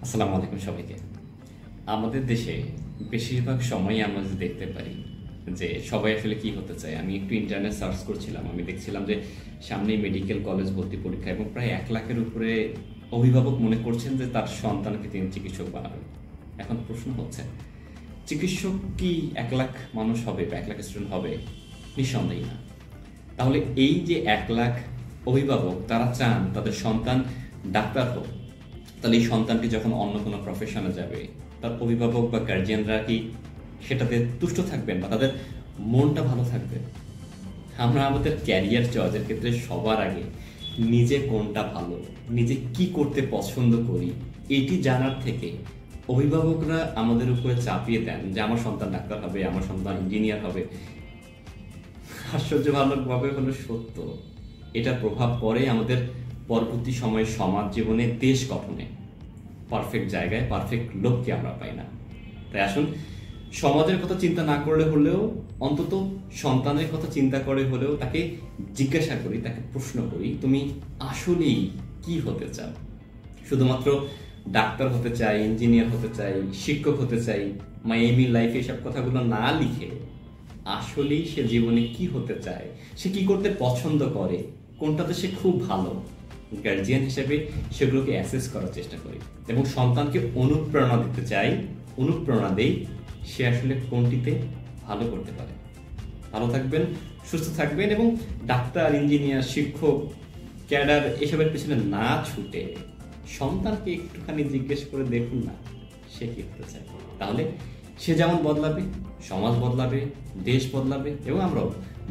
আসসালামু আলাইকুম সবাইকে। আমাদের দেশে বেশিরভাগ সময়ই আমরা যে দেখতে পারি যে সবাই আসলে কি হতে চায়। আমি একটু ইন্টারনেট সার্চ করছিলাম, আমি দেখছিলাম যে সামনেই মেডিকেল কলেজ ভর্তি পরীক্ষা এবং প্রায় 1 লাখের উপরে অভিভাবক মনে করছেন যে তার সন্তানকে তিনি চিকিৎসক বানাবেন। এখন প্রশ্ন হচ্ছে, চিকিৎসক কি 1 লাখ মানুষ হবে বা 1 লাখ স্টুডেন্ট হবে? নিঃসন্দেহে না। তাহলে এই যে 1 লাখ অভিভাবক তারা চান তাদের সন্তান ডাক্তার হোক, তাহলে এই সন্তানটি যখন অন্য কোনো প্রফেশনে যাবে তার অভিভাবক বা গার্জিয়ানরা কি সেটাতে তুষ্ট থাকবেন বা তাদের মনটা ভালো থাকবে? আমরা আমাদের ক্যারিয়ার চয়েসের ক্ষেত্রে সবার আগে নিজে কোনটা ভালো, নিজে কি করতে পছন্দ করি এটি জানার থেকে অভিভাবকরা আমাদের উপরে চাপিয়ে দেন যে আমার সন্তান ডাক্তার হবে, আমার সন্তান ইঞ্জিনিয়ার হবে। আশ্চর্যজনকভাবে হলো সত্য, এটার প্রভাব পড়ে আমাদের পরবর্তী সময়ে সমাজ জীবনে, দেশ গঠনে। পারফেক্ট জায়গায় পারফেক্ট লোককে আমরা পাই না। তাই আসুন, সমাজের কথা চিন্তা না করলে হলেও অন্তত সন্তানের কথা চিন্তা করে হলেও তাকে জিজ্ঞাসা করি, তাকে প্রশ্ন করি, তুমি আসলেই কি হতে চাও? শুধুমাত্র ডাক্তার হতে চাই, ইঞ্জিনিয়ার হতে চাই, শিক্ষক হতে চাই, মাই এম ইন লাইফ, এসব কথাগুলো না লিখে আসলেই সে জীবনে কি হতে চায়, সে কি করতে পছন্দ করে, কোনটাতে সে খুব ভালো, গার্জিয়ান হিসেবে সেগুলোকে অ্যাসেস করার চেষ্টা করি এবং সন্তানকে অনুপ্রেরণা দিতে চাই, অনুপ্রেরণা দেই সে আসলে কোনটিতে ভালো করতে পারে। ভালো থাকবেন, সুস্থ থাকবেন এবং ডাক্তার, ইঞ্জিনিয়ার, শিক্ষক, ক্যাডার এসবের পিছনে না ছুটে সন্তানকে একটুখানি জিজ্ঞেস করে দেখুন না সে কি হতে চায়। তাহলে সে যেমন বদলাবে, সমাজ বদলাবে, দেশ বদলাবে এবং আমরাও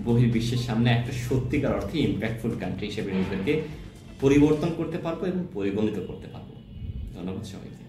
বহির্বিশ্বের সামনে একটা সত্যিকার অর্থে ইম্প্যাক্টফুল কান্ট্রি হিসেবে নিজেদেরকে পরিবর্তন করতে পারবো এবং পরিগণিত করতে পারবো। ধন্যবাদ সবাইকে।